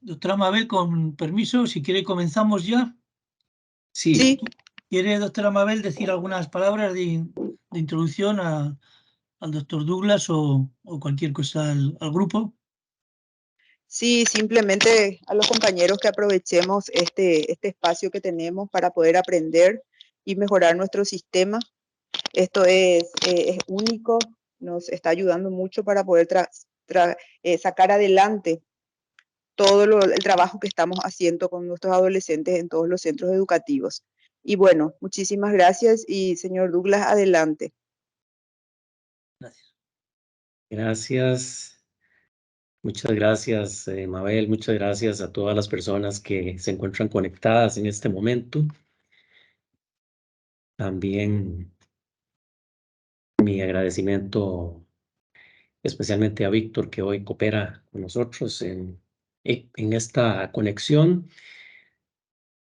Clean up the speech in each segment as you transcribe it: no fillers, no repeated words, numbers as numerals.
Doctora Mabel, con permiso, si quiere comenzamos ya. Sí. ¿Quiere, doctora Mabel, decir algunas palabras de introducción al doctor Douglas o cualquier cosa al grupo? Sí, simplemente a los compañeros que aprovechemos este espacio que tenemos para poder aprender y mejorar nuestro sistema. Esto es único, nos está ayudando mucho para poder sacar adelante todo el trabajo que estamos haciendo con nuestros adolescentes en todos los centros educativos. Y bueno, muchísimas gracias y señor Douglas, adelante. Gracias. Gracias. Muchas gracias, Mabel. Muchas gracias a todas las personas que se encuentran conectadas en este momento. También mi agradecimiento especialmente a Víctor, que hoy coopera con nosotros en esta conexión.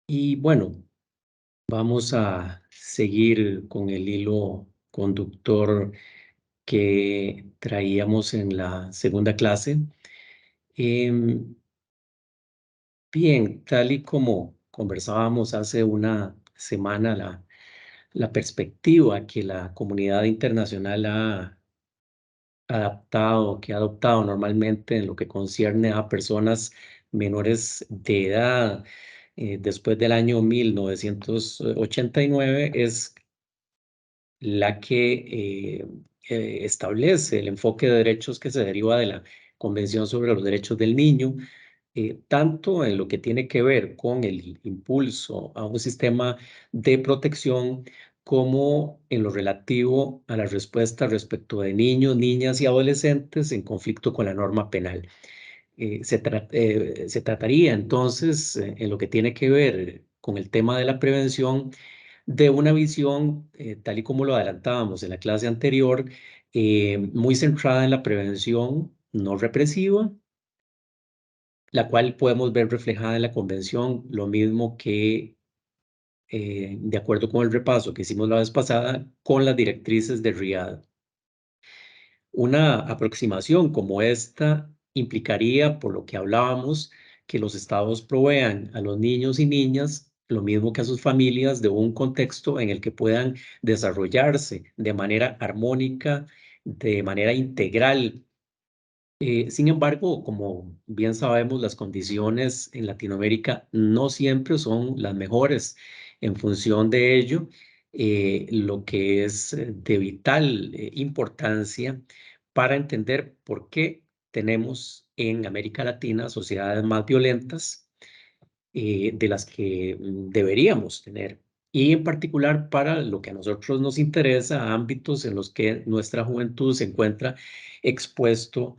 Y bueno, vamos a seguir con el hilo conductor que traíamos en la segunda clase. Bien, tal y como conversábamos hace una semana, la perspectiva que la comunidad internacional ha adoptado normalmente en lo que concierne a personas menores de edad después del año 1989 es la que establece el enfoque de derechos que se deriva de la Convención sobre los Derechos del Niño, tanto en lo que tiene que ver con el impulso a un sistema de protección como en lo relativo a la respuesta respecto de niños, niñas y adolescentes en conflicto con la norma penal. Se trataría entonces, en lo que tiene que ver con el tema de la prevención, de una visión, tal y como lo adelantábamos en la clase anterior, muy centrada en la prevención no represiva, la cual podemos ver reflejada en la convención, lo mismo que, de acuerdo con el repaso que hicimos la vez pasada, con las directrices de Riad. Una aproximación como esta implicaría, por lo que hablábamos, que los estados provean a los niños y niñas, lo mismo que a sus familias, de un contexto en el que puedan desarrollarse de manera armónica, de manera integral. Sin embargo, como bien sabemos, las condiciones en Latinoamérica no siempre son las mejores. En función de ello, lo que es de vital importancia para entender por qué tenemos en América Latina sociedades más violentas de las que deberíamos tener. Y en particular para lo que a nosotros nos interesa, ámbitos en los que nuestra juventud se encuentra expuesto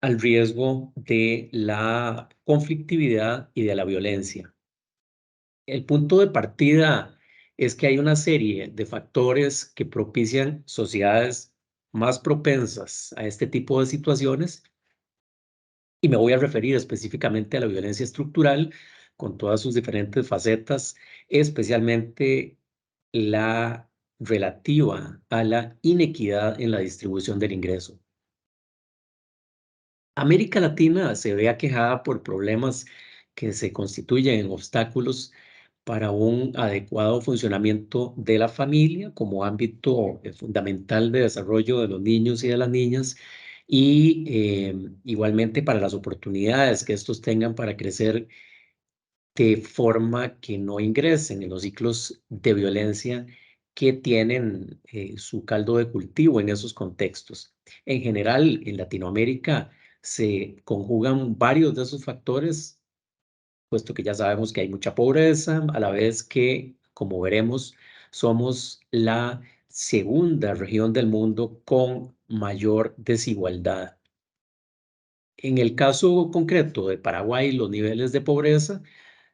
al riesgo de la conflictividad y de la violencia. El punto de partida es que hay una serie de factores que propician sociedades más propensas a este tipo de situaciones, y me voy a referir específicamente a la violencia estructural con todas sus diferentes facetas, especialmente la relativa a la inequidad en la distribución del ingreso. América Latina se ve aquejada por problemas que se constituyen en obstáculos para un adecuado funcionamiento de la familia como ámbito fundamental de desarrollo de los niños y de las niñas, y igualmente para las oportunidades que estos tengan para crecer de forma que no ingresen en los ciclos de violencia que tienen su caldo de cultivo en esos contextos. En general, en Latinoamérica se conjugan varios de esos factores, puesto que ya sabemos que hay mucha pobreza, a la vez que, como veremos, somos la segunda región del mundo con mayor desigualdad. En el caso concreto de Paraguay, los niveles de pobreza,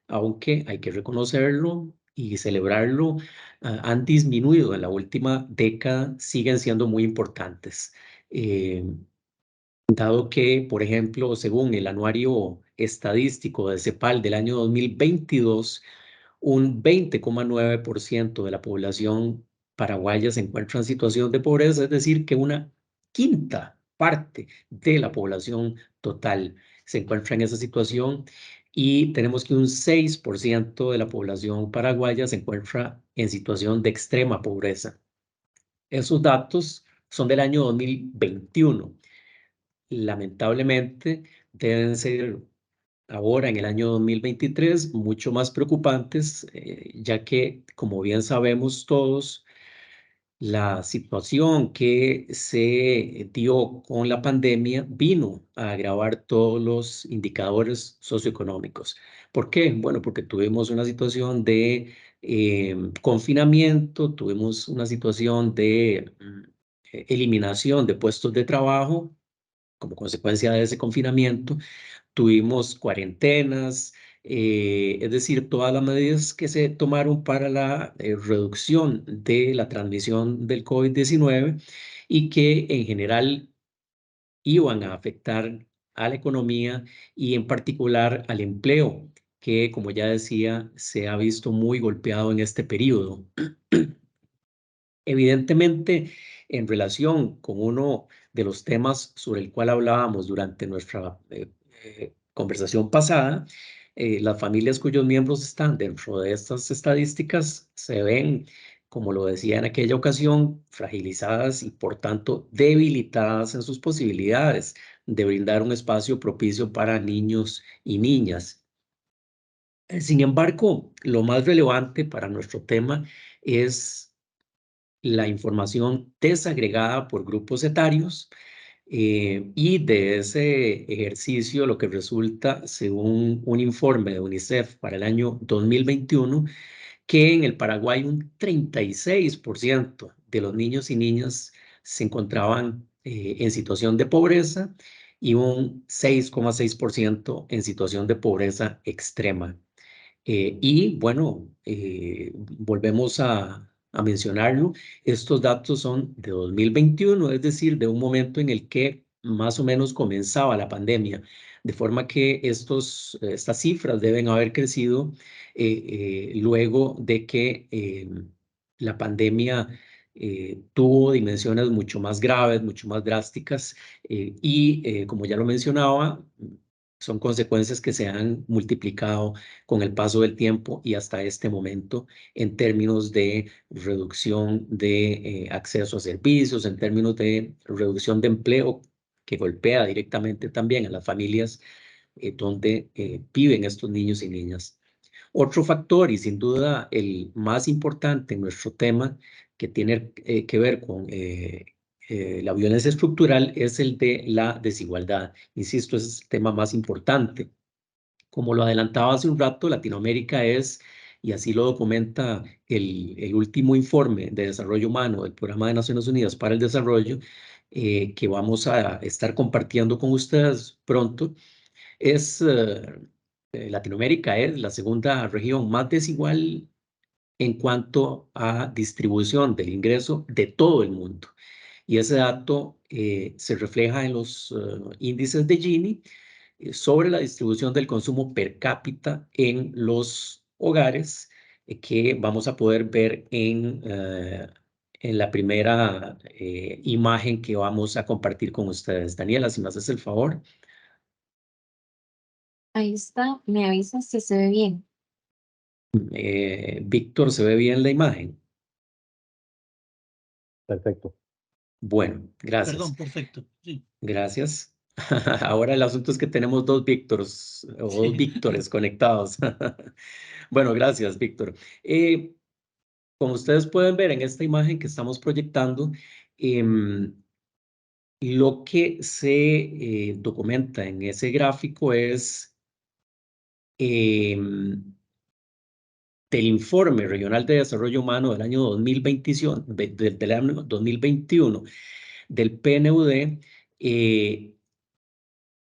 aunque hay que reconocerlo y celebrarlo, han disminuido en la última década, siguen siendo muy importantes. Dado que, por ejemplo, según el anuario estadístico de CEPAL del año 2022, un 20,9% de la población paraguaya se encuentra en situación de pobreza, es decir, que una quinta parte de la población total se encuentra en esa situación y tenemos que un 6% de la población paraguaya se encuentra en situación de extrema pobreza. Esos datos son del año 2021. Lamentablemente deben ser ahora en el año 2023 mucho más preocupantes, ya que, como bien sabemos todos, la situación que se dio con la pandemia vino a agravar todos los indicadores socioeconómicos. ¿Por qué? Bueno, porque tuvimos una situación de confinamiento, tuvimos una situación de eliminación de puestos de trabajo como consecuencia de ese confinamiento. Tuvimos cuarentenas, es decir, todas las medidas que se tomaron para la reducción de la transmisión del COVID-19 y que en general iban a afectar a la economía y en particular al empleo, que como ya decía, se ha visto muy golpeado en este periodo. Evidentemente, en relación con uno de los temas sobre el cual hablábamos durante nuestra conversación pasada, las familias cuyos miembros están dentro de estas estadísticas se ven, como lo decía en aquella ocasión, fragilizadas y por tanto debilitadas en sus posibilidades de brindar un espacio propicio para niños y niñas. Sin embargo, lo más relevante para nuestro tema es la información desagregada por grupos etarios y de ese ejercicio lo que resulta, según un informe de UNICEF para el año 2021, que en el Paraguay un 36% de los niños y niñas se encontraban en situación de pobreza y un 6,6% en situación de pobreza extrema. Y bueno, volvemos a mencionarlo, estos datos son de 2021, es decir, de un momento en el que más o menos comenzaba la pandemia, de forma que estas cifras deben haber crecido luego de que la pandemia tuvo dimensiones mucho más graves, mucho más drásticas y como ya lo mencionaba, son consecuencias que se han multiplicado con el paso del tiempo y hasta este momento en términos de reducción de acceso a servicios, en términos de reducción de empleo que golpea directamente también a las familias donde viven estos niños y niñas. Otro factor y sin duda el más importante en nuestro tema que tiene que ver con la violencia estructural es el de la desigualdad. Insisto, ese es el tema más importante. Como lo adelantaba hace un rato, Latinoamérica es, y así lo documenta el último informe de desarrollo humano del Programa de Naciones Unidas para el Desarrollo, que vamos a estar compartiendo con ustedes pronto, es Latinoamérica es la segunda región más desigual en cuanto a distribución del ingreso de todo el mundo. Y ese dato se refleja en los índices de Gini sobre la distribución del consumo per cápita en los hogares que vamos a poder ver en la primera imagen que vamos a compartir con ustedes. Daniela, si me haces el favor. Ahí está, me avisas si se ve bien. Víctor, ¿se ve bien la imagen? Perfecto. Bueno, gracias. Perdón, perfecto. Sí. Gracias. Ahora el asunto es que tenemos dos Víctors o dos Sí. Víctores conectados. Bueno, gracias, Víctor. Como ustedes pueden ver en esta imagen que estamos proyectando, lo que se documenta en ese gráfico es del Informe Regional de Desarrollo Humano del año 2021, del año 2021 del PNUD,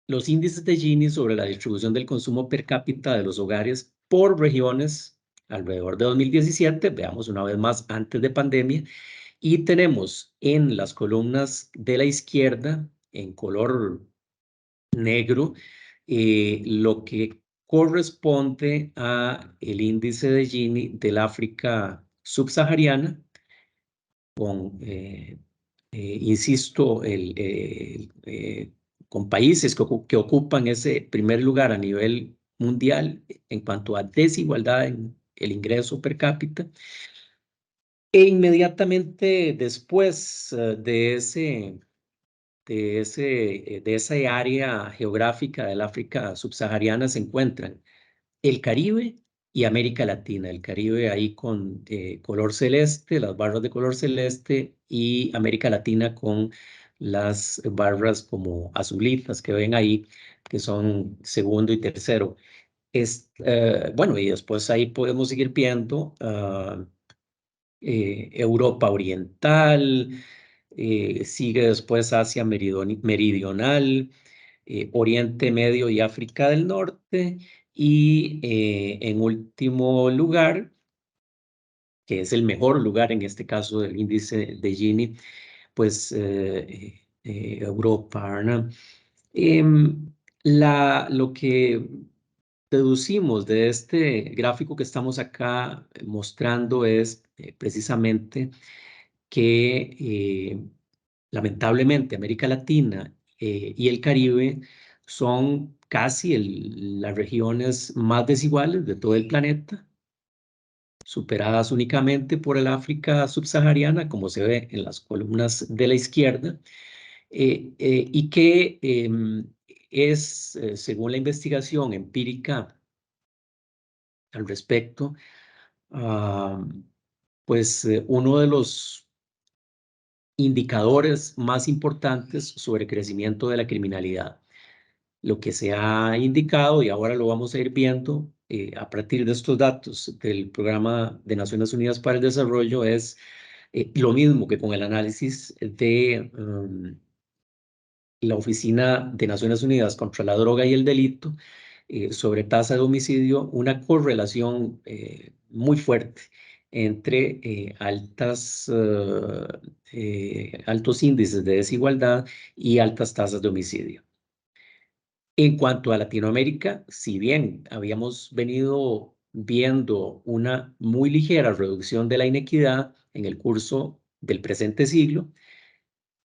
los índices de Gini sobre la distribución del consumo per cápita de los hogares por regiones alrededor de 2017, veamos una vez más antes de pandemia, y tenemos en las columnas de la izquierda, en color negro, lo que corresponde a el índice de Gini del África subsahariana, con insisto, con países que ocupan ese primer lugar a nivel mundial en cuanto a desigualdad en el ingreso per cápita. E inmediatamente después de esa área geográfica del África subsahariana se encuentran el Caribe y América Latina. El Caribe ahí con color celeste, las barras de color celeste, y América Latina con las barras como azulitas que ven ahí, que son segundo y tercero. Bueno, y después ahí podemos seguir viendo Europa Oriental, sigue después Asia Meridional, Oriente Medio y África del Norte, y en último lugar, que es el mejor lugar en este caso del índice de Gini, pues Europa, ¿no? Lo que deducimos de este gráfico que estamos acá mostrando es precisamente que lamentablemente América Latina y el Caribe son casi las regiones más desiguales de todo el planeta, superadas únicamente por el África subsahariana, como se ve en las columnas de la izquierda, y que es, según la investigación empírica al respecto, pues uno de los indicadores más importantes sobre el crecimiento de la criminalidad. Lo que se ha indicado, y ahora lo vamos a ir viendo a partir de estos datos del Programa de Naciones Unidas para el Desarrollo, es lo mismo que con el análisis de la Oficina de Naciones Unidas contra la Droga y el Delito sobre tasa de homicidio, una correlación muy fuerte entre altos índices de desigualdad y altas tasas de homicidio. En cuanto a Latinoamérica, si bien habíamos venido viendo una muy ligera reducción de la inequidad en el curso del presente siglo,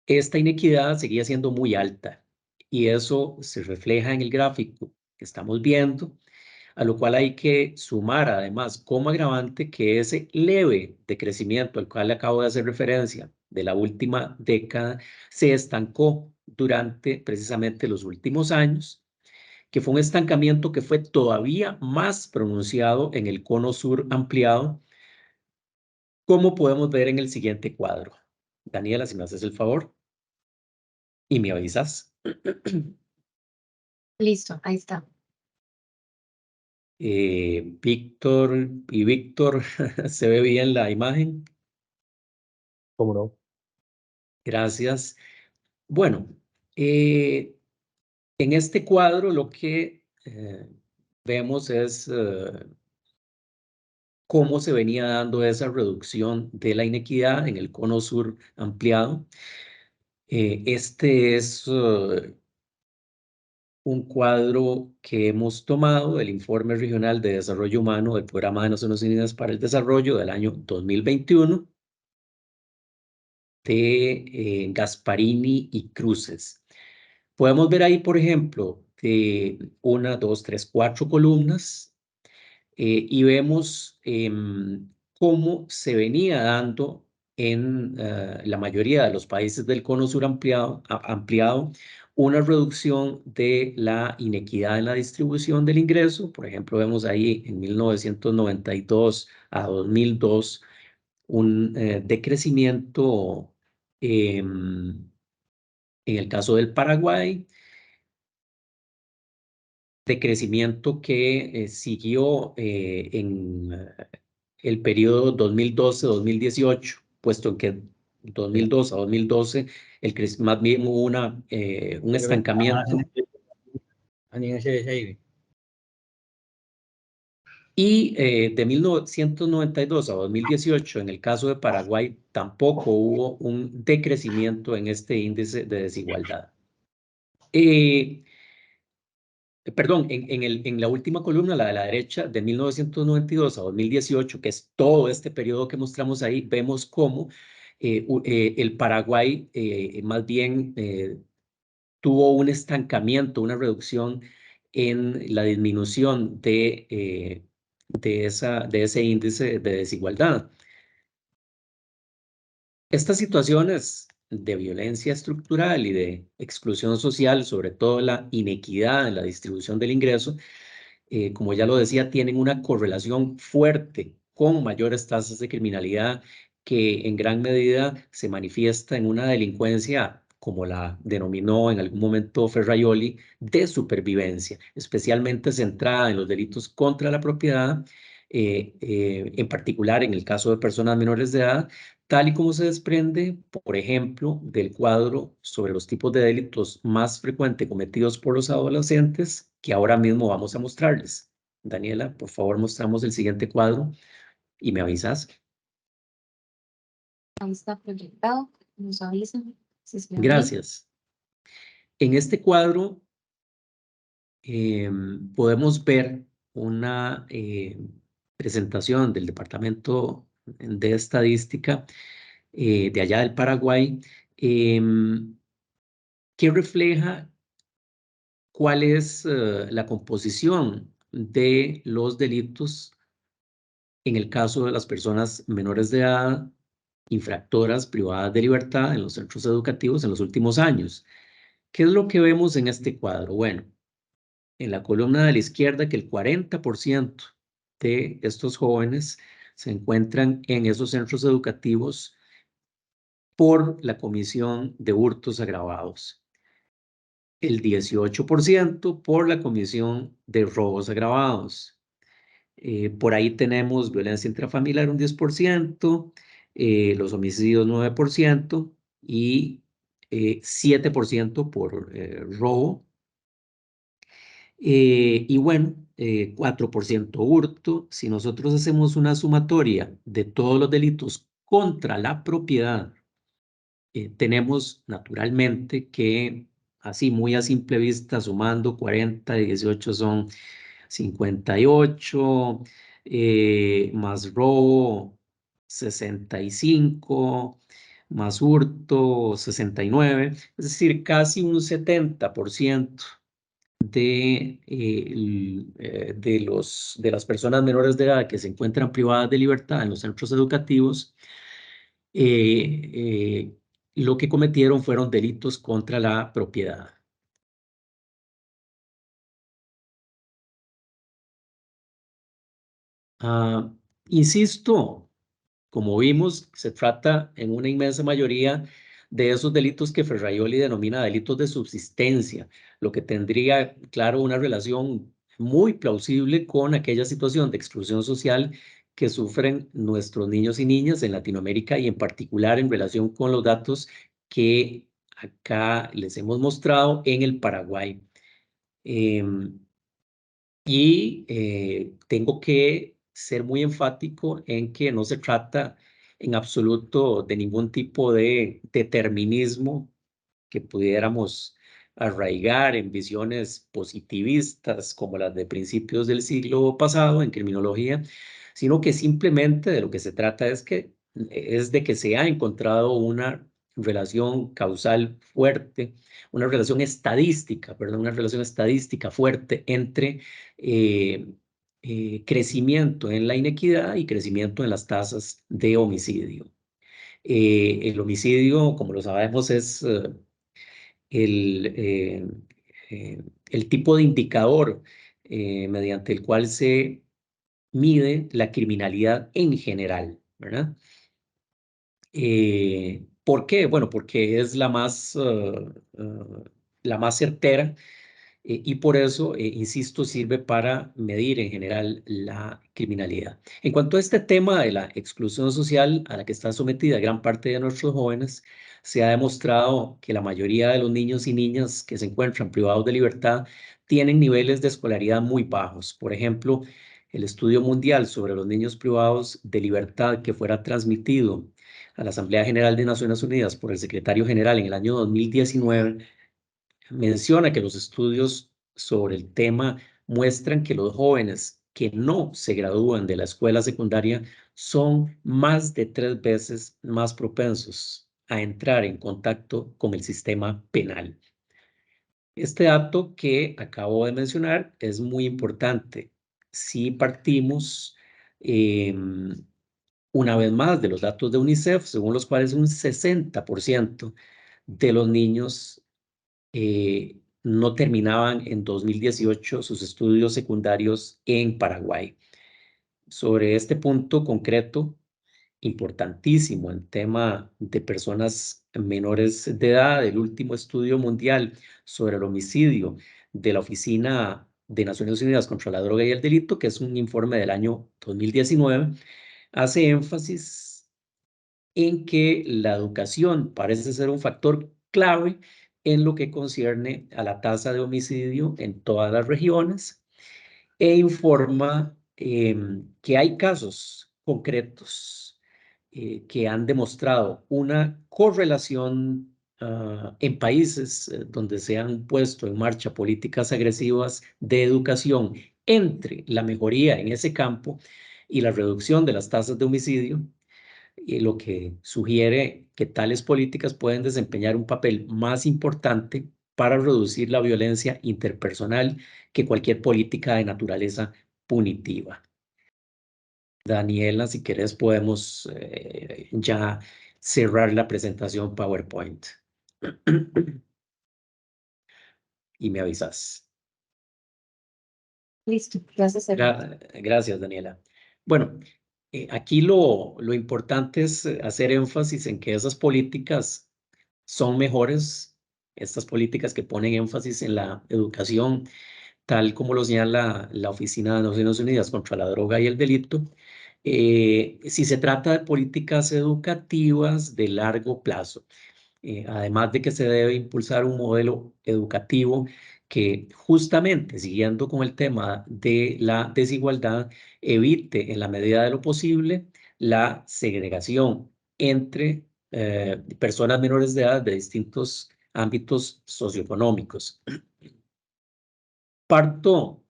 esta inequidad seguía siendo muy alta, y eso se refleja en el gráfico que estamos viendo, a lo cual hay que sumar además como agravante que ese leve decrecimiento al cual le acabo de hacer referencia de la última década se estancó durante precisamente los últimos años, que fue un estancamiento que fue todavía más pronunciado en el cono sur ampliado, como podemos ver en el siguiente cuadro. Daniela, si me haces el favor y me avisas. Listo, ahí está. Víctor y Víctor, ¿se ve bien la imagen? ¿Cómo no? Gracias. Bueno, en este cuadro lo que vemos es cómo se venía dando esa reducción de la inequidad en el cono sur ampliado. Este es un cuadro que hemos tomado del Informe Regional de Desarrollo Humano del Programa de Naciones Unidas para el Desarrollo del año 2021 de Gasparini y Cruces. Podemos ver ahí, por ejemplo, de 1, 2, 3, 4 columnas, y vemos cómo se venía dando en la mayoría de los países del cono sur ampliado una reducción de la inequidad en la distribución del ingreso. Por ejemplo, vemos ahí en 1992 a 2002 un decrecimiento en el caso del Paraguay, decrecimiento que siguió en el periodo 2012-2018, puesto que 2002 a 2012 más bien hubo un estancamiento. Y de 1992 a 2018, en el caso de Paraguay, tampoco hubo un decrecimiento en este índice de desigualdad. Perdón, en la última columna, la de la derecha, de 1992 a 2018, que es todo este periodo que mostramos ahí, vemos cómo el Paraguay más bien tuvo un estancamiento, una reducción en la disminución de ese índice de desigualdad. Estas situaciones de violencia estructural y de exclusión social, sobre todo la inequidad en la distribución del ingreso, como ya lo decía, tienen una correlación fuerte con mayores tasas de criminalidad que en gran medida se manifiesta en una delincuencia, como la denominó en algún momento Ferraioli, de supervivencia, especialmente centrada en los delitos contra la propiedad, en particular en el caso de personas menores de edad, tal y como se desprende, por ejemplo, del cuadro sobre los tipos de delitos más frecuentes cometidos por los adolescentes, que ahora mismo vamos a mostrarles. Daniela, por favor, mostramos el siguiente cuadro y me avisas. Ahí está proyectado, nos avisan si se ve bien. Gracias. En este cuadro podemos ver una presentación del Departamento de Estadística de allá del Paraguay, que refleja cuál es la composición de los delitos en el caso de las personas menores de edad, infractoras privadas de libertad en los centros educativos en los últimos años. ¿Qué es lo que vemos en este cuadro? Bueno, en la columna de la izquierda que el 40% de estos jóvenes se encuentran en esos centros educativos por la comisión de hurtos agravados. El 18% por la comisión de robos agravados. Por ahí tenemos violencia intrafamiliar un 10%, los homicidios 9% y 7% por robo. Y bueno, 4% hurto. Si nosotros hacemos una sumatoria de todos los delitos contra la propiedad, tenemos naturalmente que, así muy a simple vista, sumando 40 y 18 son 58, más robo 65, más hurto 69, es decir, casi un 70% de las personas menores de edad que se encuentran privadas de libertad en los centros educativos, lo que cometieron fueron delitos contra la propiedad. Insisto, como vimos, se trata en una inmensa mayoría de esos delitos que Ferraioli denomina delitos de subsistencia, lo que tendría, claro, una relación muy plausible con aquella situación de exclusión social que sufren nuestros niños y niñas en Latinoamérica y en particular en relación con los datos que acá les hemos mostrado en el Paraguay. Tengo que ser muy enfático en que no se trata en absoluto de ningún tipo de determinismo que pudiéramos arraigar en visiones positivistas como las de principios del siglo pasado en criminología, sino que simplemente de lo que se trata es de que se ha encontrado una relación causal fuerte, una relación estadística, perdón, una relación estadística fuerte entre crecimiento en la inequidad y crecimiento en las tasas de homicidio. El homicidio, como lo sabemos, es el tipo de indicador mediante el cual se mide la criminalidad en general, ¿verdad? ¿Por qué? Bueno, porque es la más certera y por eso, insisto, sirve para medir en general la criminalidad. En cuanto a este tema de la exclusión social a la que están sometidas gran parte de nuestros jóvenes, se ha demostrado que la mayoría de los niños y niñas que se encuentran privados de libertad tienen niveles de escolaridad muy bajos. Por ejemplo, el estudio mundial sobre los niños privados de libertad que fuera transmitido a la Asamblea General de Naciones Unidas por el secretario general en el año 2019 menciona que los estudios sobre el tema muestran que los jóvenes que no se gradúan de la escuela secundaria son más de 3 veces más propensos a entrar en contacto con el sistema penal. Este dato que acabo de mencionar es muy importante. Si partimos una vez más de los datos de UNICEF, según los cuales un 60% de los niños no terminaban en 2018 sus estudios secundarios en Paraguay. Sobre este punto concreto, importantísimo en tema de personas menores de edad, el último estudio mundial sobre el homicidio de la Oficina de Naciones Unidas contra la Droga y el Delito, que es un informe del año 2019, hace énfasis en que la educación parece ser un factor clave en lo que concierne a la tasa de homicidio en todas las regiones e informa que hay casos concretos que han demostrado una correlación en países donde se han puesto en marcha políticas agresivas de educación entre la mejoría en ese campo y la reducción de las tasas de homicidio, lo que sugiere que tales políticas pueden desempeñar un papel más importante para reducir la violencia interpersonal que cualquier política de naturaleza punitiva. Daniela, si quieres podemos ya cerrar la presentación PowerPoint. Y me avisas. Listo, gracias. Gracias, Daniela. Bueno, aquí lo importante es hacer énfasis en que esas políticas son mejores, estas políticas que ponen énfasis en la educación, tal como lo señala la Oficina de Naciones Unidas contra la Droga y el Delito, si se trata de políticas educativas de largo plazo. Además de que se debe impulsar un modelo educativo que justamente, siguiendo con el tema de la desigualdad, evite en la medida de lo posible la segregación entre personas menores de edad de distintos ámbitos socioeconómicos. Parto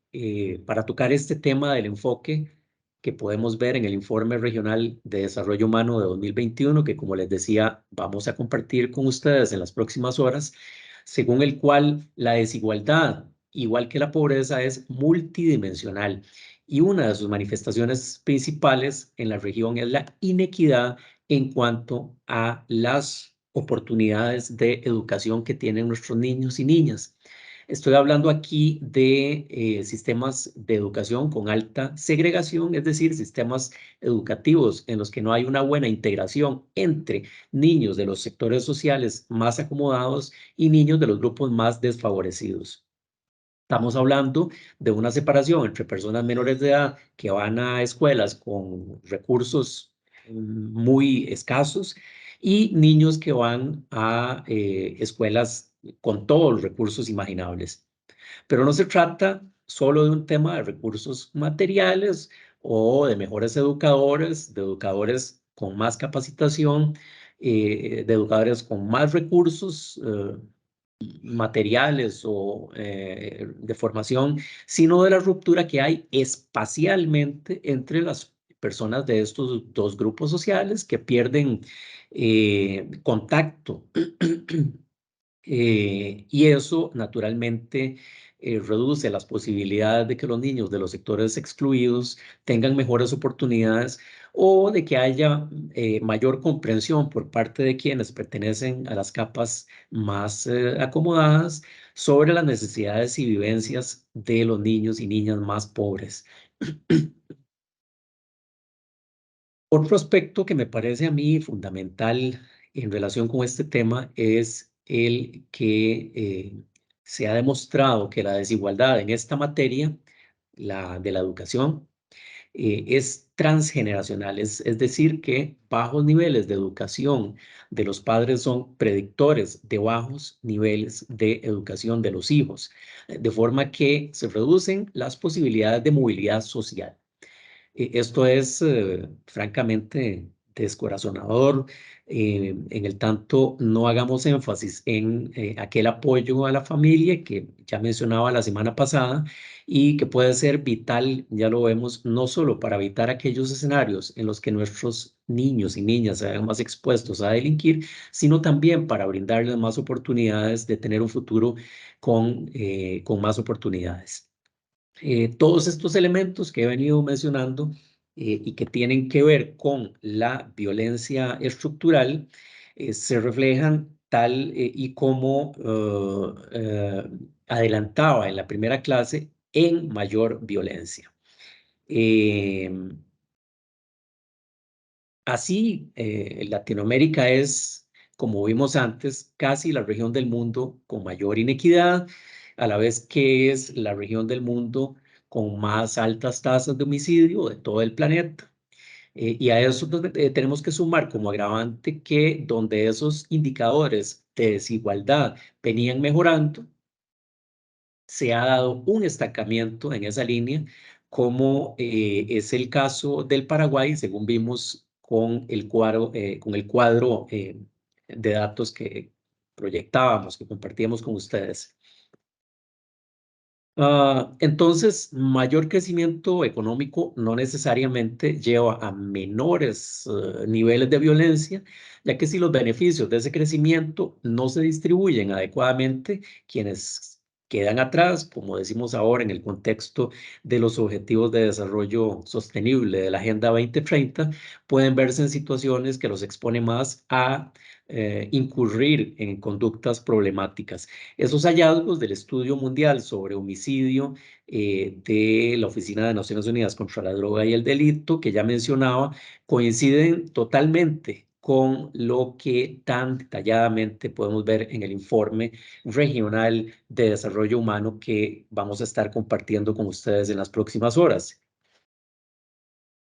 para tocar este tema del enfoque que podemos ver en el Informe Regional de Desarrollo Humano de 2021, que como les decía, vamos a compartir con ustedes en las próximas horas, según el cual la desigualdad, igual que la pobreza, es multidimensional y una de sus manifestaciones principales en la región es la inequidad en cuanto a las oportunidades de educación que tienen nuestros niños y niñas. Estoy hablando aquí de sistemas de educación con alta segregación, es decir, sistemas educativos en los que no hay una buena integración entre niños de los sectores sociales más acomodados y niños de los grupos más desfavorecidos. Estamos hablando de una separación entre personas menores de edad que van a escuelas con recursos muy escasos y niños que van a escuelas con todos los recursos imaginables. Pero no se trata solo de un tema de recursos materiales o de mejores educadores, de educadores con más capacitación, de educadores con más recursos materiales o de formación, sino de la ruptura que hay espacialmente entre las personas de estos dos grupos sociales que pierden contacto. Y eso naturalmente reduce las posibilidades de que los niños de los sectores excluidos tengan mejores oportunidades o de que haya mayor comprensión por parte de quienes pertenecen a las capas más acomodadas sobre las necesidades y vivencias de los niños y niñas más pobres. Otro aspecto que me parece a mí fundamental en relación con este tema es el que se ha demostrado que la desigualdad en esta materia, la de la educación, es transgeneracional, es decir, que bajos niveles de educación de los padres son predictores de bajos niveles de educación de los hijos, de forma que se reducen las posibilidades de movilidad social. Esto es francamente descorazonador. En el tanto, no hagamos énfasis en aquel apoyo a la familia que ya mencionaba la semana pasada y que puede ser vital, ya lo vemos, no solo para evitar aquellos escenarios en los que nuestros niños y niñas se vean más expuestos a delinquir, sino también para brindarles más oportunidades de tener un futuro con más oportunidades. Todos estos elementos que he venido mencionando y que tienen que ver con la violencia estructural se reflejan tal y como adelantaba en la primera clase, en mayor violencia. Así, Latinoamérica es, como vimos antes, casi la región del mundo con mayor inequidad, a la vez que es la región del mundo con más altas tasas de homicidio de todo el planeta. Y a eso tenemos que sumar como agravante que donde esos indicadores de desigualdad venían mejorando, se ha dado un estancamiento en esa línea, como es el caso del Paraguay, según vimos con el cuadro de datos que proyectábamos, que compartíamos con ustedes. Entonces, mayor crecimiento económico no necesariamente lleva a menores niveles de violencia, ya que si los beneficios de ese crecimiento no se distribuyen adecuadamente, quienes quedan atrás, como decimos ahora en el contexto de los Objetivos de Desarrollo Sostenible de la Agenda 2030, pueden verse en situaciones que los expone más a incurrir en conductas problemáticas. Esos hallazgos del Estudio Mundial sobre Homicidio de la Oficina de Naciones Unidas contra la Droga y el Delito, que ya mencionaba, coinciden totalmente con lo que tan detalladamente podemos ver en el informe regional de desarrollo humano que vamos a estar compartiendo con ustedes en las próximas horas.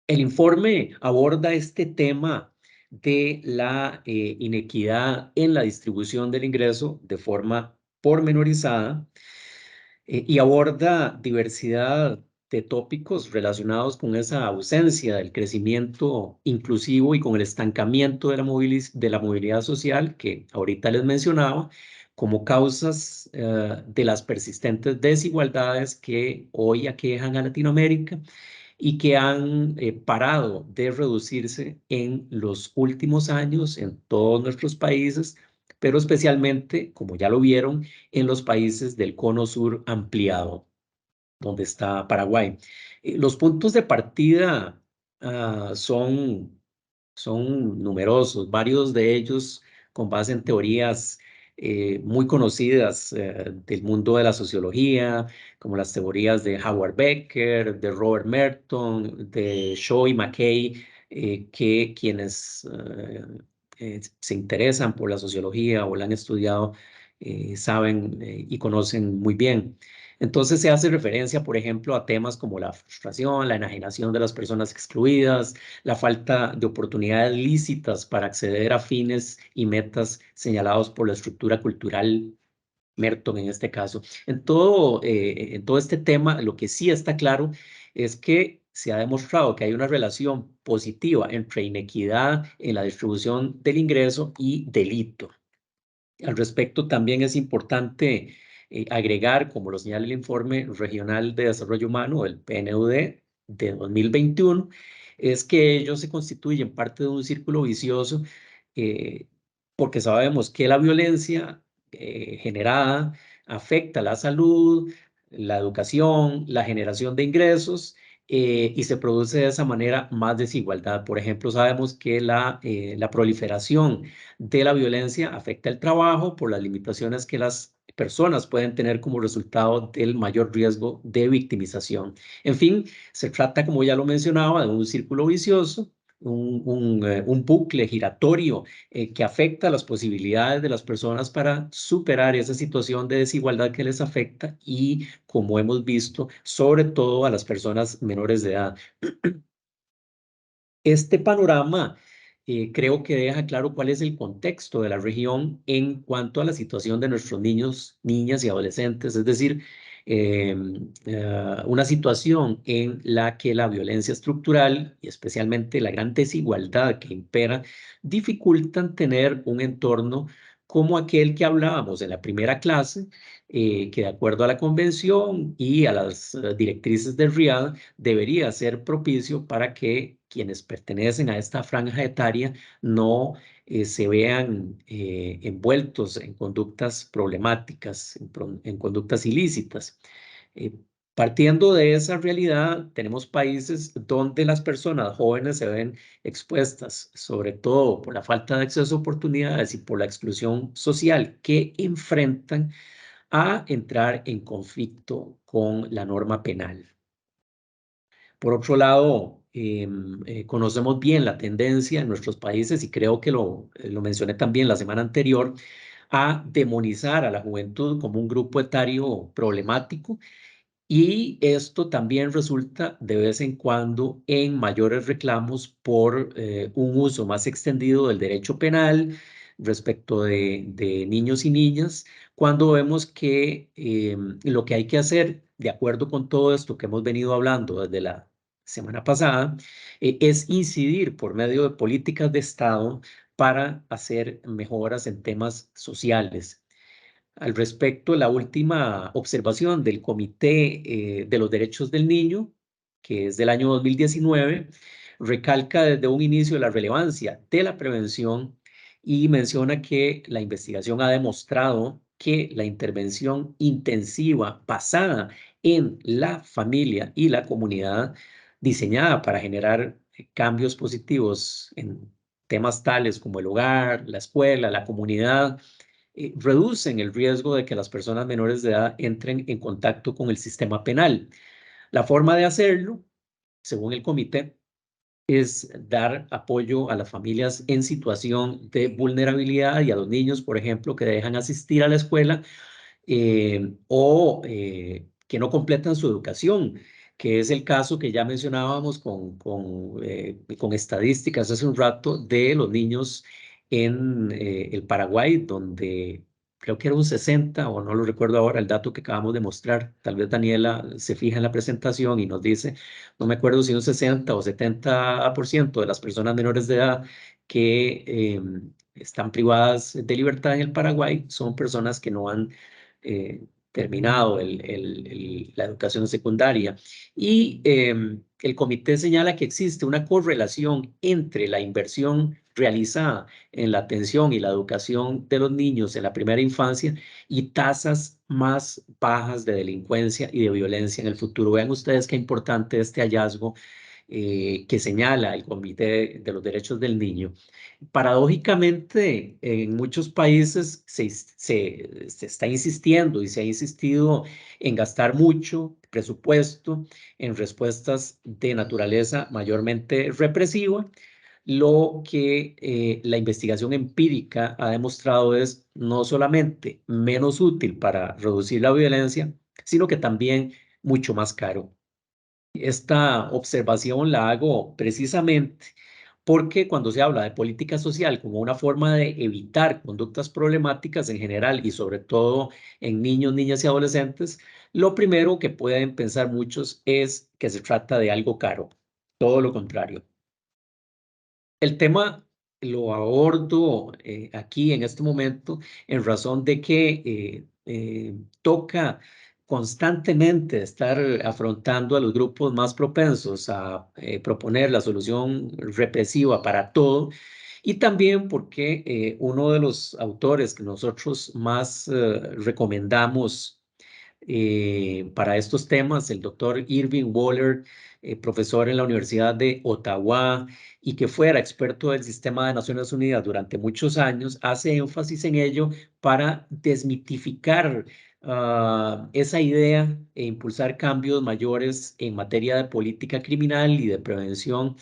El informe aborda este tema de la inequidad en la distribución del ingreso de forma pormenorizada y aborda diversidad de tópicos relacionados con esa ausencia del crecimiento inclusivo y con el estancamiento de la movilidad social que ahorita les mencionaba, como causas de las persistentes desigualdades que hoy aquejan a Latinoamérica y que han parado de reducirse en los últimos años en todos nuestros países, pero especialmente, como ya lo vieron, en los países del cono sur ampliado, donde está Paraguay. Los puntos de partida son numerosos, varios de ellos con base en teorías muy conocidas del mundo de la sociología, como las teorías de Howard Becker, de Robert Merton, de Shaw y McKay, que quienes se interesan por la sociología o la han estudiado saben y conocen muy bien. Entonces se hace referencia, por ejemplo, a temas como la frustración, la enajenación de las personas excluidas, la falta de oportunidades lícitas para acceder a fines y metas señalados por la estructura cultural, Merton en este caso. En todo este tema, lo que sí está claro es que se ha demostrado que hay una relación positiva entre inequidad en la distribución del ingreso y delito. Al respecto, también es importante agregar, como lo señala el Informe Regional de Desarrollo Humano, el PNUD de 2021, es que ellos se constituyen parte de un círculo vicioso porque sabemos que la violencia generada afecta la salud, la educación, la generación de ingresos y se produce de esa manera más desigualdad. Por ejemplo, sabemos que la proliferación de la violencia afecta el trabajo por las limitaciones que las personas pueden tener como resultado del mayor riesgo de victimización. En fin, se trata, como ya lo mencionaba, de un círculo vicioso, un bucle giratorio que afecta las posibilidades de las personas para superar esa situación de desigualdad que les afecta y, como hemos visto, sobre todo a las personas menores de edad. Este panorama creo que deja claro cuál es el contexto de la región en cuanto a la situación de nuestros niños, niñas y adolescentes. Es decir, una situación en la que la violencia estructural y especialmente la gran desigualdad que impera dificultan tener un entorno como aquel que hablábamos en la primera clase, que de acuerdo a la convención y a las directrices del RIAD debería ser propicio para que quienes pertenecen a esta franja etaria no se vean envueltos en conductas problemáticas, en conductas ilícitas. Partiendo de esa realidad, tenemos países donde las personas jóvenes se ven expuestas, sobre todo por la falta de acceso a oportunidades y por la exclusión social que enfrentan a entrar en conflicto con la norma penal. Por otro lado, conocemos bien la tendencia en nuestros países, y creo que lo mencioné también la semana anterior, a demonizar a la juventud como un grupo etario problemático, y esto también resulta de vez en cuando en mayores reclamos por un uso más extendido del derecho penal respecto de niños y niñas, cuando vemos que lo que hay que hacer, de acuerdo con todo esto que hemos venido hablando desde la semana pasada, es incidir por medio de políticas de Estado para hacer mejoras en temas sociales. Al respecto, la última observación del Comité de los Derechos del Niño, que es del año 2019, recalca desde un inicio la relevancia de la prevención y menciona que la investigación ha demostrado que la intervención intensiva basada en la familia y la comunidad, diseñada para generar cambios positivos en temas tales como el hogar, la escuela, la comunidad, reducen el riesgo de que las personas menores de edad entren en contacto con el sistema penal. La forma de hacerlo, según el comité, es dar apoyo a las familias en situación de vulnerabilidad y a los niños, por ejemplo, que dejan asistir a la escuela o que no completan su educación, que es el caso que ya mencionábamos con estadísticas hace un rato de los niños en el Paraguay, donde creo que era un 60, o no lo recuerdo ahora, el dato que acabamos de mostrar. Tal vez Daniela se fija en la presentación y nos dice, no me acuerdo si un 60 o 70% de las personas menores de edad que están privadas de libertad en el Paraguay son personas que no han terminado la educación secundaria. Y el comité señala que existe una correlación entre la inversión realizada en la atención y la educación de los niños en la primera infancia y tasas más bajas de delincuencia y de violencia en el futuro. Vean ustedes qué importante este hallazgo que señala el Comité de los Derechos del Niño. Paradójicamente, en muchos países se está insistiendo y se ha insistido en gastar mucho presupuesto en respuestas de naturaleza mayormente represiva. Lo que la investigación empírica ha demostrado es no solamente menos útil para reducir la violencia, sino que también mucho más caro. Esta observación la hago precisamente porque cuando se habla de política social como una forma de evitar conductas problemáticas en general y sobre todo en niños, niñas y adolescentes, lo primero que pueden pensar muchos es que se trata de algo caro. Todo lo contrario. El tema lo abordo aquí en este momento en razón de que toca constantemente estar afrontando a los grupos más propensos a proponer la solución represiva para todo, y también porque uno de los autores que nosotros más recomendamos para estos temas, el doctor Irving Waller, profesor en la Universidad de Ottawa y que fuera experto del sistema de Naciones Unidas durante muchos años, hace énfasis en ello para desmitificar esa idea e impulsar cambios mayores en materia de política criminal y de prevención,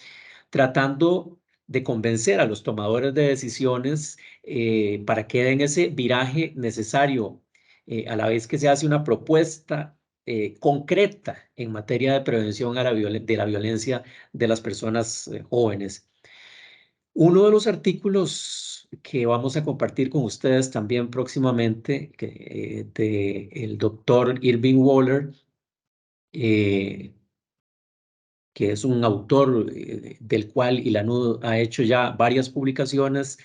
tratando de convencer a los tomadores de decisiones para que den ese viraje necesario a la vez que se hace una propuesta concreta en materia de prevención de la violencia de las personas jóvenes. Uno de los artículos que vamos a compartir con ustedes también próximamente, de el doctor Irving Waller, que es un autor del cual ILANUD ha hecho ya varias publicaciones,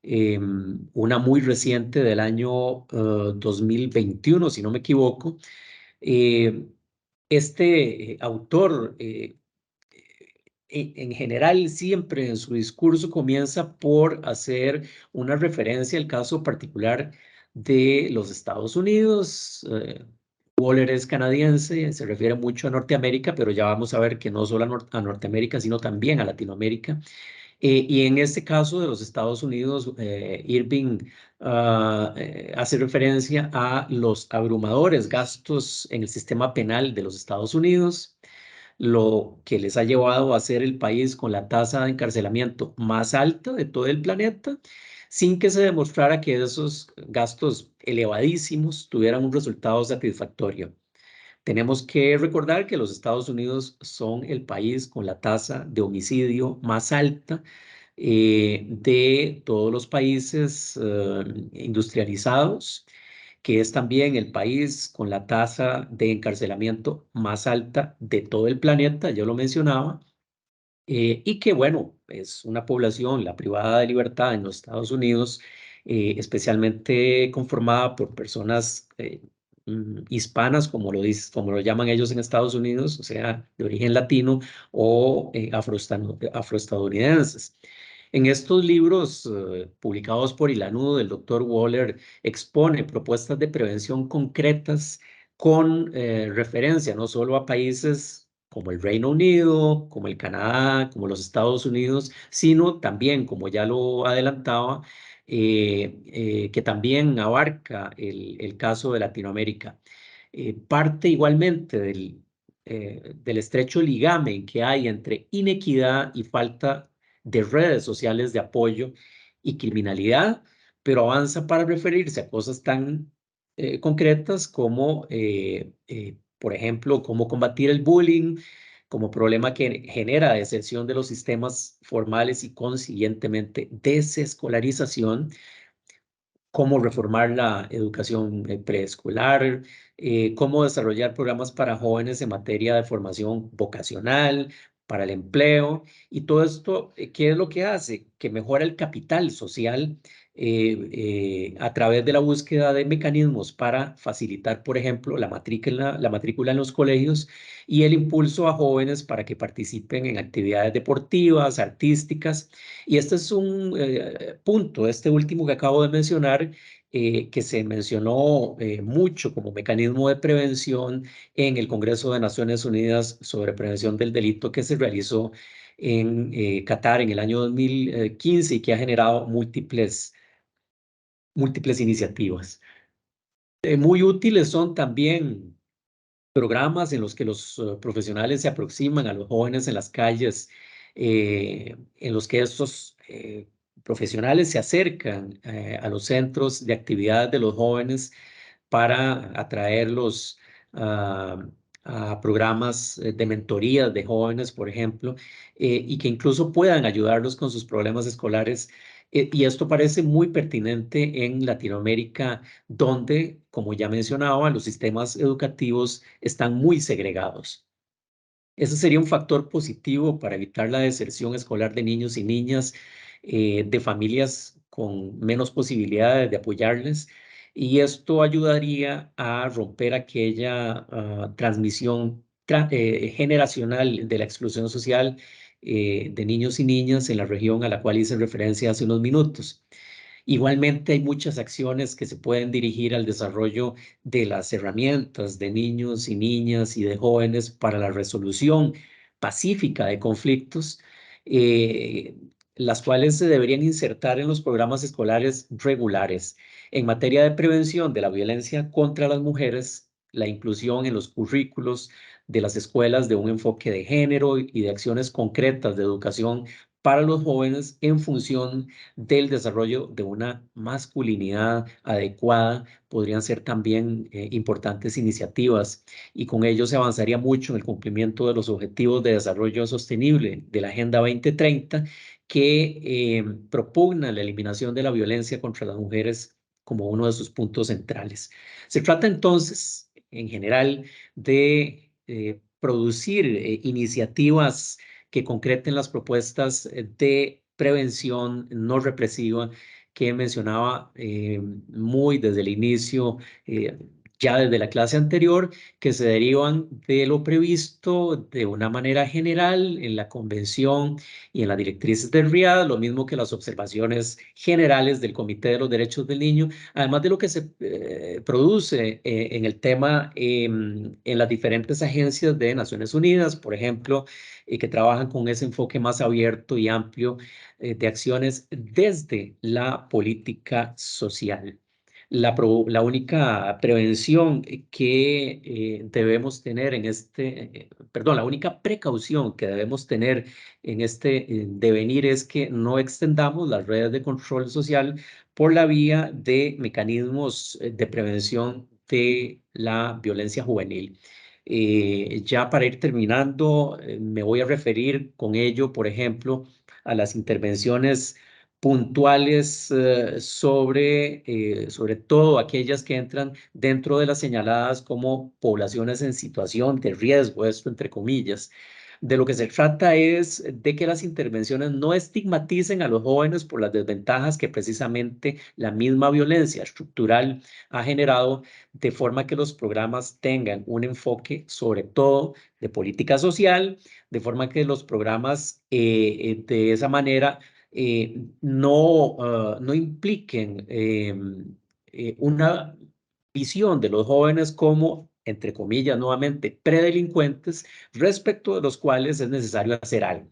una muy reciente del año 2021, si no me equivoco. Este autor, en general, siempre en su discurso comienza por hacer una referencia al caso particular de los Estados Unidos. Waller es canadiense, se refiere mucho a Norteamérica, pero ya vamos a ver que no solo a Norteamérica, sino también a Latinoamérica. Y en este caso de los Estados Unidos, Irving hace referencia a los abrumadores gastos en el sistema penal de los Estados Unidos, lo que les ha llevado a ser el país con la tasa de encarcelamiento más alta de todo el planeta, sin que se demostrara que esos gastos elevadísimos tuvieran un resultado satisfactorio. Tenemos que recordar que los Estados Unidos son el país con la tasa de homicidio más alta de todos los países industrializados, que es también el país con la tasa de encarcelamiento más alta de todo el planeta, yo lo mencionaba, y que, bueno, es una población, la privada de libertad en los Estados Unidos, especialmente conformada por personas hispanas, como lo llaman ellos en Estados Unidos, o sea, de origen latino o afroestadounidenses. En estos libros publicados por ILANUD, el doctor Waller expone propuestas de prevención concretas con referencia no solo a países como el Reino Unido, como el Canadá, como los Estados Unidos, sino también, como ya lo adelantaba, que también abarca el caso de Latinoamérica. Parte igualmente del estrecho ligamen que hay entre inequidad y falta de redes sociales de apoyo y criminalidad, pero avanza para referirse a cosas tan concretas como, por ejemplo, cómo combatir el bullying como problema que genera deserción de los sistemas formales y consiguientemente desescolarización, cómo reformar la educación preescolar, cómo desarrollar programas para jóvenes en materia de formación vocacional, para el empleo, y todo esto, ¿qué es lo que hace? Que mejora el capital social a través de la búsqueda de mecanismos para facilitar, por ejemplo, la matrícula en los colegios y el impulso a jóvenes para que participen en actividades deportivas, artísticas. Y este es un punto, este último que acabo de mencionar, que se mencionó mucho como mecanismo de prevención en el Congreso de Naciones Unidas sobre Prevención del Delito, que se realizó en Qatar en el año 2015 y que ha generado múltiples iniciativas. Muy útiles son también programas en los que los profesionales se aproximan a los jóvenes en las calles, en los que estos profesionales se acercan a los centros de actividades de los jóvenes para atraerlos a programas de mentoría de jóvenes, por ejemplo, y que incluso puedan ayudarlos con sus problemas escolares. Y esto parece muy pertinente en Latinoamérica, donde, como ya mencionaba, los sistemas educativos están muy segregados. Ese sería un factor positivo para evitar la deserción escolar de niños y niñas de familias con menos posibilidades de apoyarles. Y esto ayudaría a romper aquella transmisión generacional de la exclusión social de niños y niñas en la región a la cual hice referencia hace unos minutos. Igualmente hay muchas acciones que se pueden dirigir al desarrollo de las herramientas de niños y niñas y de jóvenes para la resolución pacífica de conflictos, las cuales se deberían insertar en los programas escolares regulares. En materia de prevención de la violencia contra las mujeres, la inclusión en los currículos de las escuelas de un enfoque de género y de acciones concretas de educación para los jóvenes en función del desarrollo de una masculinidad adecuada. Podrían ser también importantes iniciativas, y con ello se avanzaría mucho en el cumplimiento de los objetivos de desarrollo sostenible de la Agenda 2030, que propugna la eliminación de la violencia contra las mujeres como uno de sus puntos centrales. Se trata entonces, en general, de producir iniciativas que concreten las propuestas de prevención no represiva que mencionaba muy desde el inicio, ya desde la clase anterior, que se derivan de lo previsto de una manera general en la Convención y en las directrices del RIAD, lo mismo que las observaciones generales del Comité de los Derechos del Niño, además de lo que se produce en el tema en las diferentes agencias de Naciones Unidas, por ejemplo, que trabajan con ese enfoque más abierto y amplio de acciones desde la política social. La única prevención que debemos tener en la única precaución que debemos tener en este devenir es que no extendamos las redes de control social por la vía de mecanismos de prevención de la violencia juvenil. Ya para ir terminando, me voy a referir con ello, por ejemplo, a las intervenciones puntuales sobre todo aquellas que entran dentro de las señaladas como poblaciones en situación de riesgo, esto entre comillas. De lo que se trata es de que las intervenciones no estigmaticen a los jóvenes por las desventajas que precisamente la misma violencia estructural ha generado, de forma que los programas tengan un enfoque sobre todo de política social, de forma que los programas de esa manera no impliquen una visión de los jóvenes como, entre comillas, nuevamente, predelincuentes, respecto de los cuales es necesario hacer algo.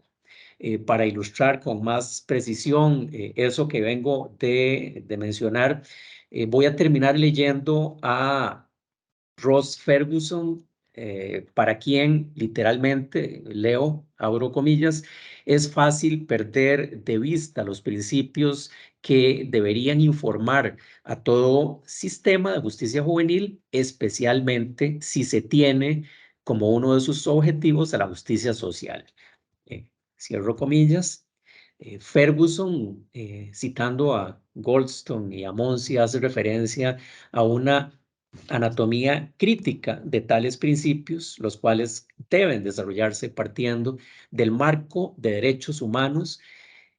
Para ilustrar con más precisión eso que vengo de mencionar, voy a terminar leyendo a Ross Ferguson, para quien literalmente, leo, abro comillas, es fácil perder de vista los principios que deberían informar a todo sistema de justicia juvenil, especialmente si se tiene como uno de sus objetivos a la justicia social. Cierro comillas. Ferguson, citando a Goldstone y a Monsi, hace referencia a una anatomía crítica de tales principios, los cuales deben desarrollarse partiendo del marco de derechos humanos,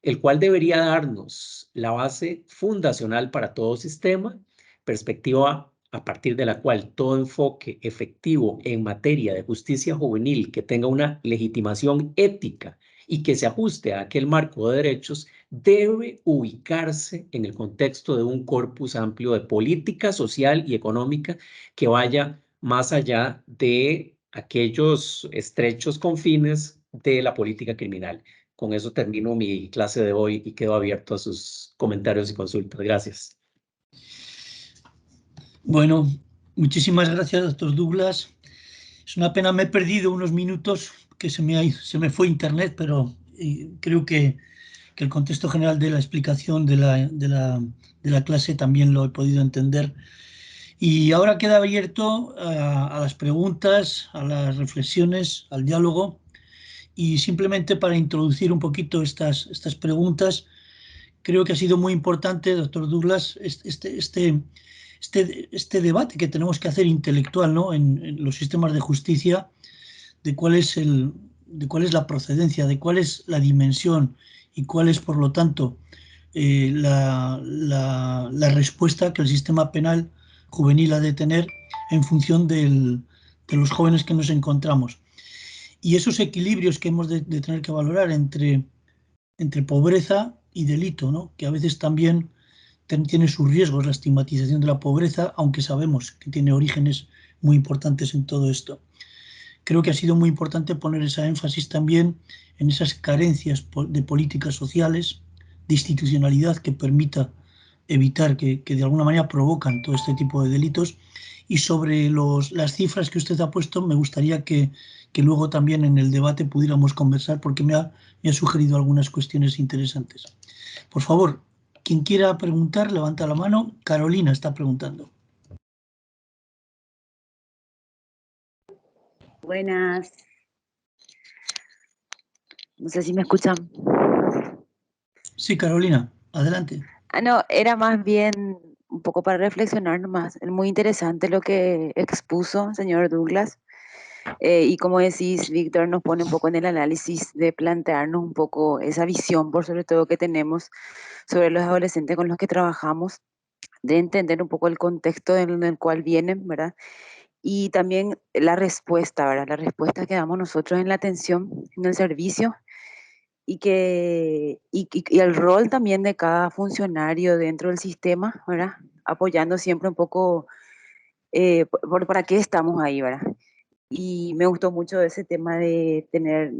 el cual debería darnos la base fundacional para todo sistema, perspectiva a partir de la cual todo enfoque efectivo en materia de justicia juvenil que tenga una legitimación ética y que se ajuste a aquel marco de derechos, debe ubicarse en el contexto de un corpus amplio de política social y económica que vaya más allá de aquellos estrechos confines de la política criminal. Con eso termino mi clase de hoy y quedo abierto a sus comentarios y consultas. Gracias. Bueno, muchísimas gracias, doctor Douglas. Es una pena, me he perdido unos minutos que se me fue internet, pero creo que el contexto general de la explicación de la clase también lo he podido entender. Y ahora queda abierto a las preguntas, a las reflexiones, al diálogo. Y simplemente para introducir un poquito estas preguntas, creo que ha sido muy importante, doctor Douglas, este debate que tenemos que hacer intelectual, ¿no?, en los sistemas de justicia, de cuál es la procedencia, de cuál es la dimensión y cuál es, por lo tanto, la respuesta que el sistema penal juvenil ha de tener en función de los jóvenes que nos encontramos. Y esos equilibrios que hemos de tener que valorar entre pobreza y delito, ¿no?, que a veces también tiene sus riesgos la estigmatización de la pobreza, aunque sabemos que tiene orígenes muy importantes en todo esto. Creo que ha sido muy importante poner ese énfasis también en esas carencias de políticas sociales, de institucionalidad que permita evitar, que de alguna manera provocan todo este tipo de delitos. Y sobre las cifras que usted ha puesto, me gustaría que luego también en el debate pudiéramos conversar, porque me ha sugerido algunas cuestiones interesantes. Por favor, quien quiera preguntar, levanta la mano. Carolina está preguntando. Buenas. No sé si me escuchan. Sí, Carolina, adelante. No, era más bien un poco para reflexionar nomás. Es muy interesante lo que expuso el señor Douglas. Y como decís, Víctor, nos pone un poco en el análisis de plantearnos un poco esa visión, por sobre todo que tenemos sobre los adolescentes con los que trabajamos, de entender un poco el contexto en el cual vienen, ¿verdad? Y también la respuesta, ¿verdad? La respuesta que damos nosotros en la atención, en el servicio, y el rol también de cada funcionario dentro del sistema, ¿verdad? Apoyando siempre un poco para qué estamos ahí, ¿verdad? Y me gustó mucho ese tema de tener,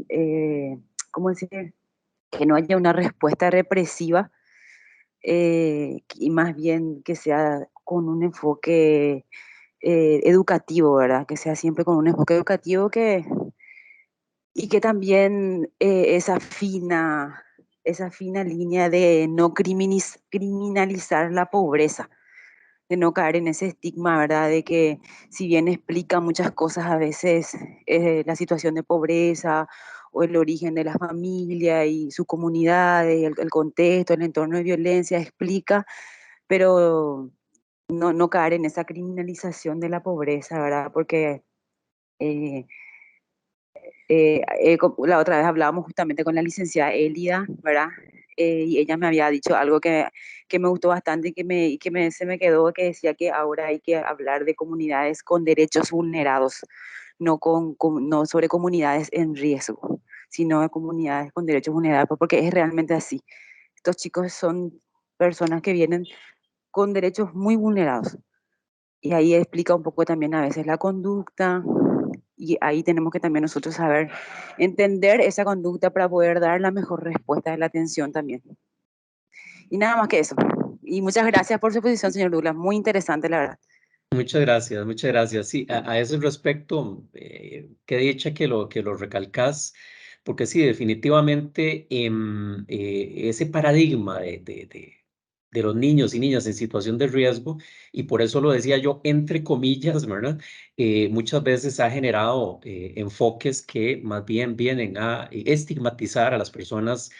¿cómo decir? Que no haya una respuesta represiva, y más bien que sea con un enfoque educativo, ¿verdad? Que sea siempre con un enfoque educativo y que también esa fina línea de no criminalizar la pobreza, de no caer en ese estigma, ¿verdad? De que si bien explica muchas cosas a veces, la situación de pobreza o el origen de la familia y su comunidad, el contexto, el entorno de violencia, explica, pero no caer en esa criminalización de la pobreza, ¿verdad? Porque eh, la otra vez hablábamos justamente con la licenciada Elida, ¿verdad? Y ella me había dicho algo que me gustó bastante y se me quedó, que decía que ahora hay que hablar de comunidades con derechos vulnerados, no sobre comunidades en riesgo, sino de comunidades con derechos vulnerados, porque es realmente así. Estos chicos son personas que vienen con derechos muy vulnerados. Y ahí explica un poco también a veces la conducta, y ahí tenemos que también nosotros saber entender esa conducta para poder dar la mejor respuesta de la atención también. Y nada más que eso. Y muchas gracias por su exposición, señor Douglas. Muy interesante, la verdad. Muchas gracias, muchas gracias. Sí, a ese respecto, qué dicha que lo recalcas, porque sí, definitivamente ese paradigma de los niños y niñas en situación de riesgo, y por eso lo decía yo entre comillas, ¿verdad? Muchas veces ha generado enfoques que más bien vienen a estigmatizar a las personas